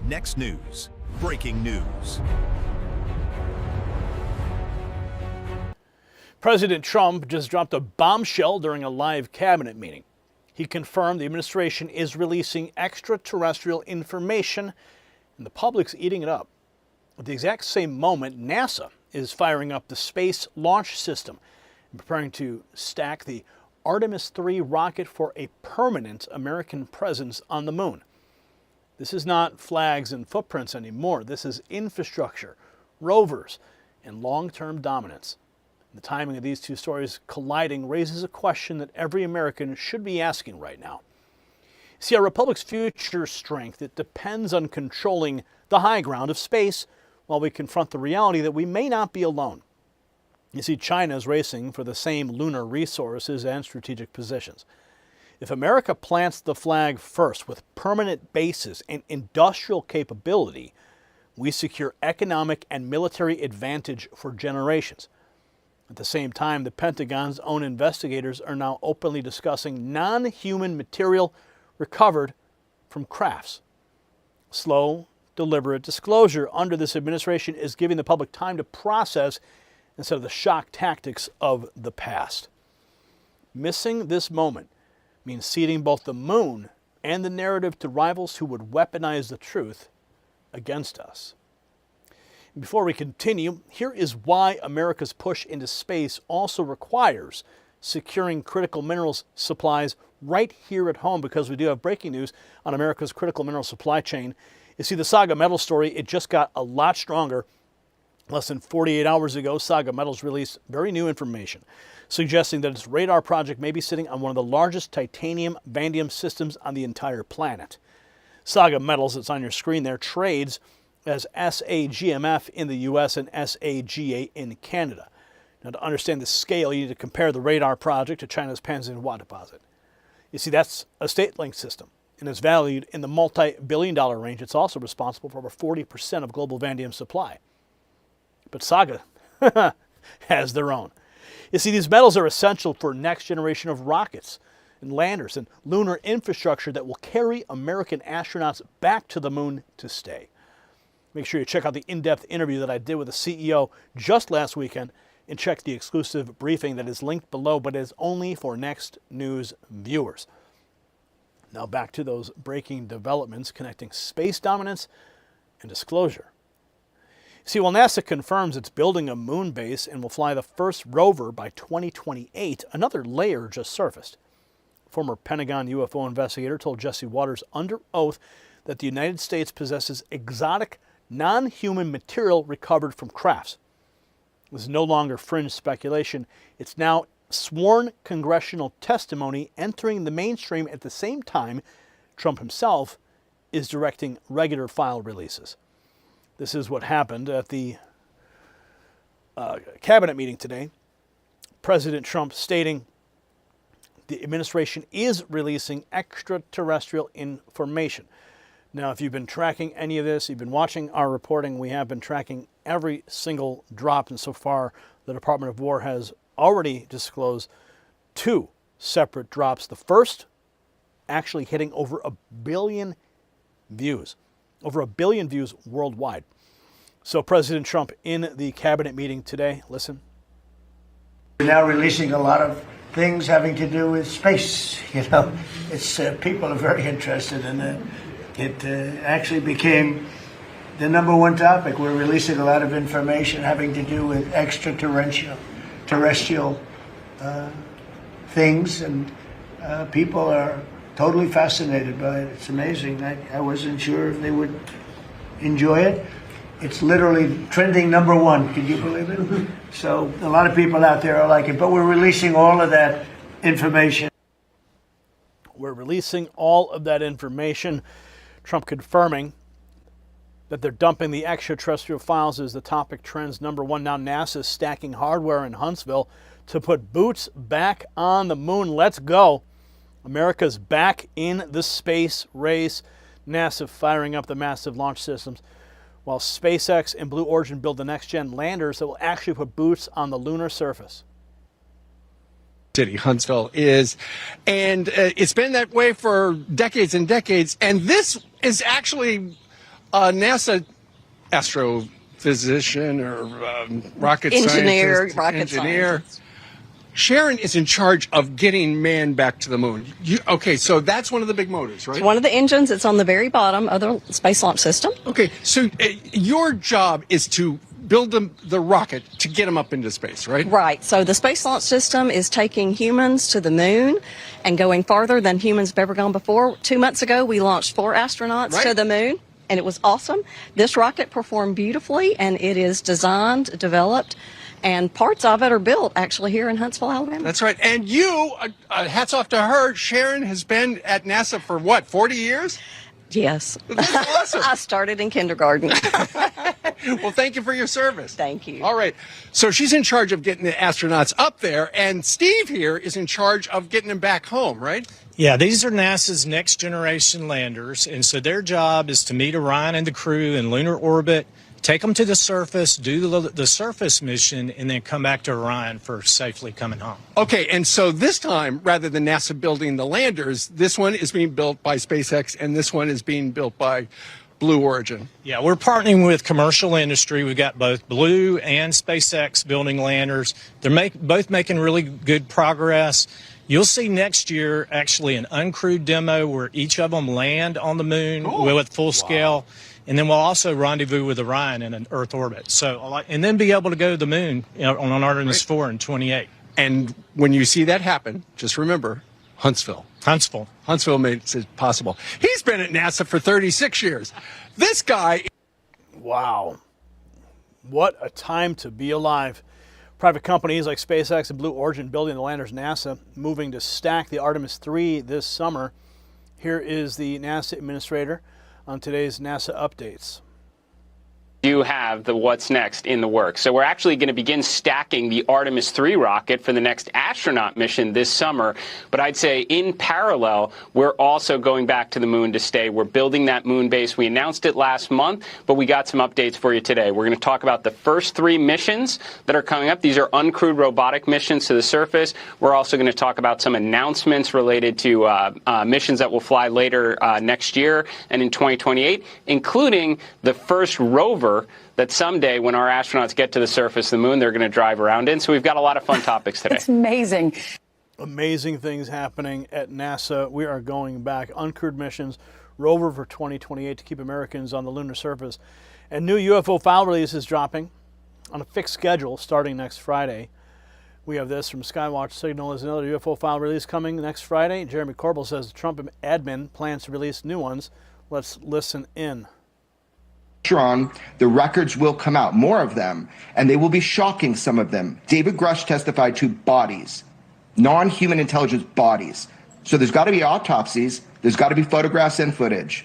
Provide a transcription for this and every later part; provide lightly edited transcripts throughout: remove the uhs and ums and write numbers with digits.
Next news, breaking news. President Trump just dropped a bombshell during a live cabinet meeting. He confirmed the administration is releasing extraterrestrial information, and the public's eating it up. At the exact same moment, NASA is firing up the Space Launch System and preparing to stack the Artemis III rocket for a permanent American presence on the moon. This is not flags and footprints anymore. This is infrastructure, rovers, and long-term dominance. The timing of these two stories colliding raises a question that every American should be asking right now. See, our republic's future strength, it depends on controlling the high ground of space while we confront the reality that we may not be alone. You see, China is racing for the same lunar resources and strategic positions. If America plants the flag first with permanent bases and industrial capability, we secure economic and military advantage for generations. At the same time, the Pentagon's own investigators are now openly discussing non-human material recovered from crafts. Slow, deliberate disclosure under this administration is giving the public time to process instead of the shock tactics of the past. Missing this moment means ceding both the moon and the narrative to rivals who would weaponize the truth against us. Before we continue, here is why America's push into space also requires securing critical minerals supplies right here at home, because we do have breaking news on America's critical mineral supply chain. You see, the SAGA metal story, it just got a lot stronger. Less than 48 hours ago, SAGA Metals released very new information, suggesting that its radar project may be sitting on one of the largest titanium vanadium systems on the entire planet. SAGA Metals, it's on your screen there, trades as SAGMF in the U.S. and SAGA in Canada. Now, to understand the scale, you need to compare the radar project to China's Panzinhua deposit. You see, that's a state-linked system, and is valued in the multi-billion-dollar range. It's also responsible for over 40% of global vanadium supply. But SAGA has their own. You see, these metals are essential for next generation of rockets and landers and lunar infrastructure that will carry American astronauts back to the moon to stay. Make sure you check out the in-depth interview that I did with the CEO just last weekend, and check the exclusive briefing that is linked below, but is only for Next News viewers. Now back to those breaking developments connecting space dominance and disclosure. See, while NASA confirms it's building a moon base and will fly the first rover by 2028, another layer just surfaced. Former Pentagon UFO investigator told Jesse Waters under oath that the United States possesses exotic, non-human material recovered from crafts. This is no longer fringe speculation. It's now sworn congressional testimony entering the mainstream at the same time Trump himself is directing regular file releases. This is what happened at the cabinet meeting today. President Trump stating the administration is releasing extraterrestrial information. Now, if you've been tracking any of this, you've been watching our reporting, we have been tracking every single drop, and so far the Department of War has already disclosed 2 separate drops. The first actually hitting over 1 billion views. Over 1 billion views worldwide. So President Trump in the cabinet meeting today, listen. We're now releasing a lot of things having to do with space. You know, it's people are very interested in it. It actually became the #1 topic. We're releasing a lot of information having to do with extraterrestrial things, and people are totally fascinated by it. It's amazing. I wasn't sure if they would enjoy it. It's literally trending #1. Can you believe it? So a lot of people out there are like it, but we're releasing all of that information. We're releasing all of that information. Trump confirming that they're dumping the extraterrestrial files as the topic trends #1. Now NASA is stacking hardware in Huntsville to put boots back on the moon. Let's go. America's back in the space race. NASA firing up the massive launch systems, while SpaceX and Blue Origin build the next-gen landers that will actually put boots on the lunar surface. City Huntsville is, and it's been that way for decades and decades, and this is actually NASA astrophysician or rocket Engineer, scientist, rocket engineer. scientist. Sharon is in charge of getting man back to the moon. Okay, so that's one of the big motors, right? It's one of the engines. It's on the very bottom of the Space Launch System. Okay, so your job is to build the rocket to get them up into space, right? Right. So the Space Launch System is taking humans to the moon and going farther than humans have ever gone before. 2 months ago, we launched 4 astronauts to the moon, and it was awesome. This rocket performed beautifully, and it is designed, developed, and parts of it are built actually here in Huntsville, Alabama. That's right. And you, hats off to her, Sharon has been at NASA for what, 40 years? Yes. That's awesome. I started in kindergarten. Well, thank you for your service. Thank you. All right. So she's in charge of getting the astronauts up there, and Steve here is in charge of getting them back home, right? Yeah, these are NASA's next generation landers, and so their job is to meet Orion and the crew in lunar orbit, take them to the surface, do the surface mission, and then come back to Orion for safely coming home. Okay, and so this time, rather than NASA building the landers, this one is being built by SpaceX, and this one is being built by Blue Origin. Yeah, we're partnering with commercial industry. We've got both Blue and SpaceX building landers. They're both making really good progress. You'll see next year actually an uncrewed demo where each of them land on the moon with full scale. And then we'll also rendezvous with Orion in an Earth orbit. So, and then be able to go to the moon on Artemis IV in 28. And when you see that happen, just remember Huntsville. Huntsville made it possible. He's been at NASA for 36 years. This guy. Wow. What a time to be alive. Private companies like SpaceX and Blue Origin building the landers, NASA moving to stack the Artemis III this summer. Here is the NASA administrator on today's NASA updates. Do have the what's next in the works. So we're actually going to begin stacking the Artemis III rocket for the next astronaut mission this summer. But I'd say in parallel, we're also going back to the moon to stay. We're building that moon base. We announced it last month, but we got some updates for you today. We're going to talk about the first 3 missions that are coming up. These are uncrewed robotic missions to the surface. We're also going to talk about some announcements related to missions that will fly later next year and in 2028, including the first rover that someday when our astronauts get to the surface of the moon, they're going to drive around in. So we've got a lot of fun topics today. It's amazing. Amazing things happening at NASA. We are going back. Uncrewed missions, rover for 2028 to keep Americans on the lunar surface. And new UFO file releases dropping on a fixed schedule starting next Friday. We have this from Skywatch Signal. Is another UFO file release coming next Friday. Jeremy Corbell says the Trump admin plans to release new ones. Let's listen in. On, the records will come out, more of them, and they will be shocking, some of them. David Grush testified to bodies, non-human intelligence bodies. So there's got to be autopsies, there's got to be photographs and footage.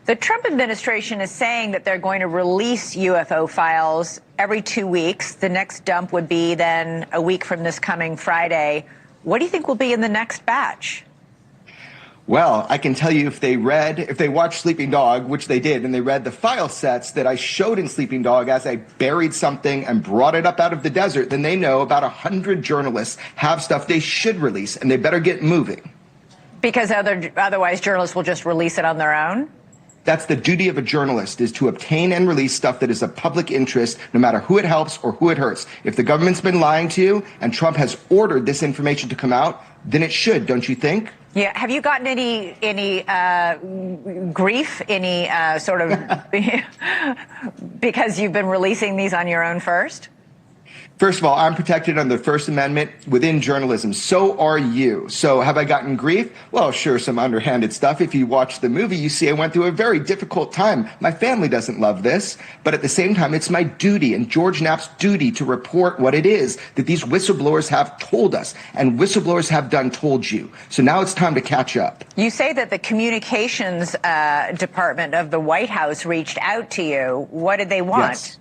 The Trump administration is saying that they're going to release UFO files every 2 weeks. The next dump would be then a week from this coming Friday. What do you think will be in the next batch? Well, I can tell you if they watched Sleeping Dog, which they did, and they read the file sets that I showed in Sleeping Dog as I buried something and brought it up out of the desert, then they know about 100 journalists have stuff they should release, and they better get moving. Because otherwise journalists will just release it on their own? That's the duty of a journalist, is to obtain and release stuff that is of public interest, no matter who it helps or who it hurts. If the government's been lying to you and Trump has ordered this information to come out, then it should, don't you think? Yeah. Have you gotten any grief, any sort of, because you've been releasing these on your own first? First of all, I'm protected under the First Amendment within journalism. So are you. So have I gotten grief? Well, sure, some underhanded stuff. If you watch the movie, you see I went through a very difficult time. My family doesn't love this, but at the same time, it's my duty and George Knapp's duty to report what it is that these whistleblowers have told us, and whistleblowers have told you. So now it's time to catch up. You say that the communications department of the White House reached out to you. What did they want? Yes.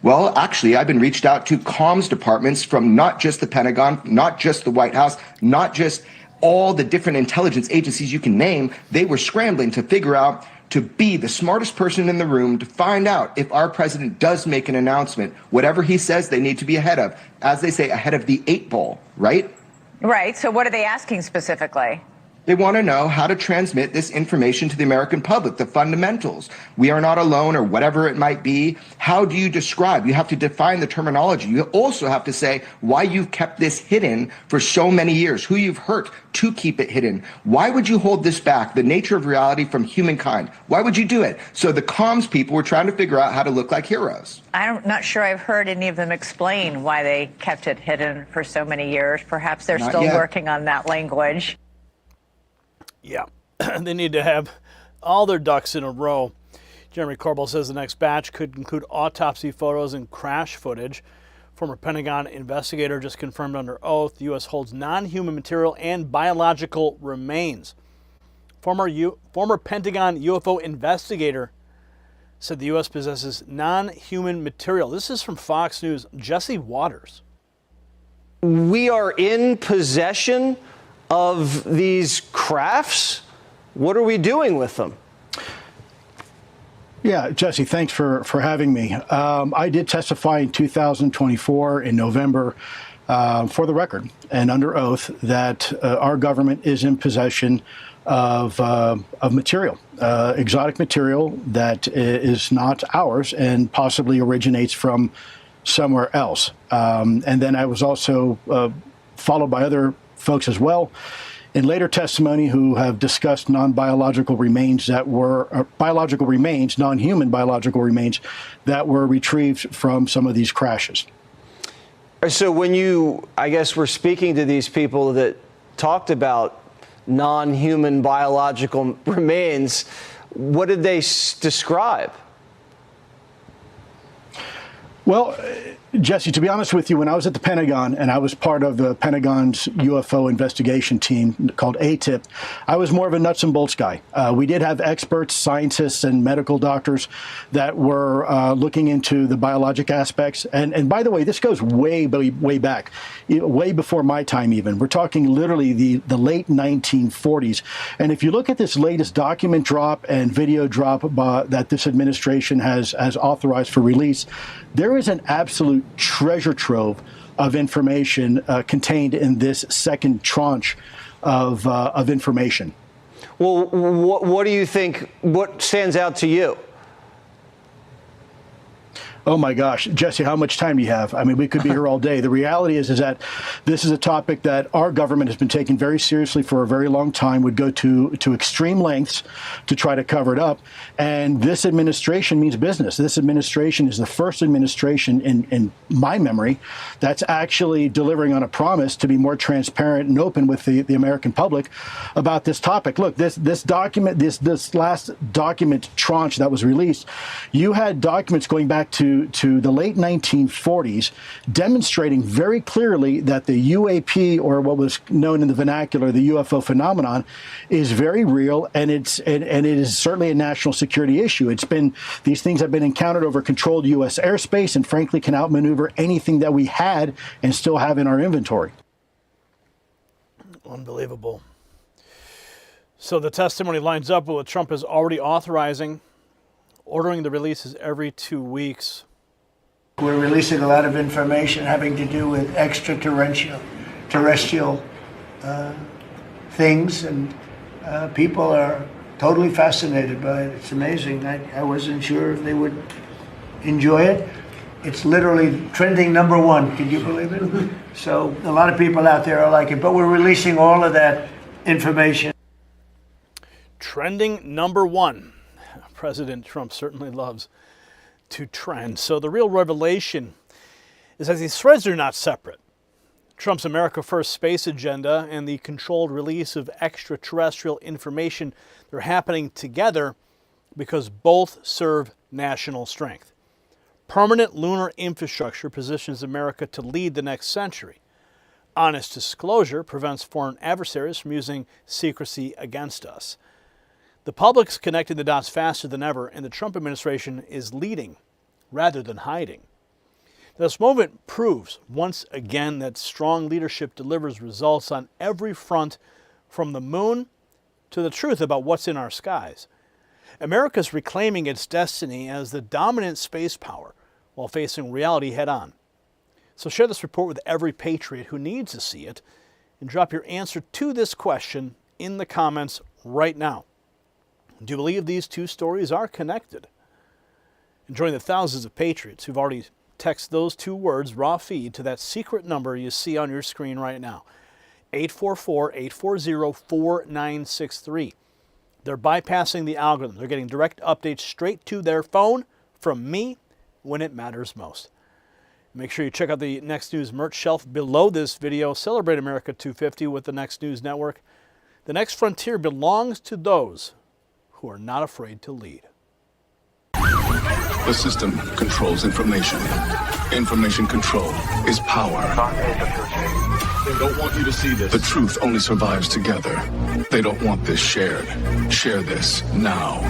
Well, actually, I've been reached out to comms departments from not just the Pentagon, not just the White House, not just all the different intelligence agencies you can name. They were scrambling to figure out, to be the smartest person in the room, to find out if our president does make an announcement. Whatever he says, they need to be ahead of. As they say, ahead of the 8 ball, right? Right. So what are they asking specifically? They want to know how to transmit this information to the American public, the fundamentals. We are not alone, or whatever it might be. How do you describe? You have to define the terminology. You also have to say why you've kept this hidden for so many years, who you've hurt to keep it hidden. Why would you hold this back, the nature of reality from humankind? Why would you do it? So the comms people were trying to figure out how to look like heroes. I'm not sure I've heard any of them explain why they kept it hidden for so many years. Perhaps they're Not still yet. working on that language. Yeah, they need to have all their ducks in a row. Jeremy Corbell says the next batch could include autopsy photos and crash footage. Former Pentagon investigator just confirmed under oath the U.S. holds non-human material and biological remains. Former Pentagon UFO investigator said the U.S. possesses non-human material. This is from Fox News' Jesse Waters. We are in possession of these crafts? What are we doing with them? Yeah, Jesse, thanks for having me. I did testify in 2024 in November for the record and under oath that our government is in possession of material, exotic material that is not ours and possibly originates from somewhere else. And then I was also followed by other folks as well in later testimony who have discussed non-biological remains that were non-human biological remains that were retrieved from some of these crashes. So when you, I guess, were speaking to these people that talked about non-human biological remains, what did they describe? Well, Jesse, to be honest with you, when I was at the Pentagon and I was part of the Pentagon's UFO investigation team called ATIP, I was more of a nuts and bolts guy. We did have experts, scientists, and medical doctors that were looking into the biologic aspects. And by the way, this goes way back, way before my time even. We're talking literally the late 1940s. And if you look at this latest document drop and video drop that this administration has authorized for release, there is an absolute treasure trove of information contained in this second tranche of information. Well, what do you think, what stands out to you? Oh my gosh, Jesse, how much time do you have? I mean, we could be here all day. The reality is that this is a topic that our government has been taking very seriously for a very long time, would go to extreme lengths to try to cover it up. And this administration means business. This administration is the first administration in my memory that's actually delivering on a promise to be more transparent and open with the American public about this topic. Look, this document, this last document tranche that was released, you had documents going back to the late 1940s, demonstrating very clearly that the UAP, or what was known in the vernacular, the UFO phenomenon, is very real, and it is certainly a national security issue. These things have been encountered over controlled U.S. airspace, and frankly can outmaneuver anything that we had and still have in our inventory. Unbelievable. So the testimony lines up with what Trump is already authorizing, ordering the releases every 2 weeks. We're releasing a lot of information having to do with extraterrestrial things, and people are totally fascinated by it. It's amazing. I wasn't sure if they would enjoy it. It's literally trending #1. Can you believe it? So a lot of people out there are like it, but we're releasing all of that information. Trending #1. President Trump certainly loves to trend. So the real revelation is that these threads are not separate. Trump's America First space agenda and the controlled release of extraterrestrial information, they're happening together because both serve national strength. Permanent lunar infrastructure positions America to lead the next century. Honest disclosure prevents foreign adversaries from using secrecy against us. The public's connecting the dots faster than ever, and the Trump administration is leading rather than hiding. This moment proves once again that strong leadership delivers results on every front, from the moon to the truth about what's in our skies. America's reclaiming its destiny as the dominant space power while facing reality head on. So share this report with every patriot who needs to see it, and drop your answer to this question in the comments right now. Do you believe these two stories are connected? And join the thousands of patriots who've already texted those two words, raw feed, to that secret number you see on your screen right now, 844-840-4963. They're bypassing the algorithm. They're getting direct updates straight to their phone from me when it matters most. Make sure you check out the Next News merch shelf below this video. Celebrate America 250 with the Next News Network. The next frontier belongs to those who are not afraid to lead. The system controls information. Information control is power. They don't want you to see this. The truth only survives together. They don't want this shared. Share this now.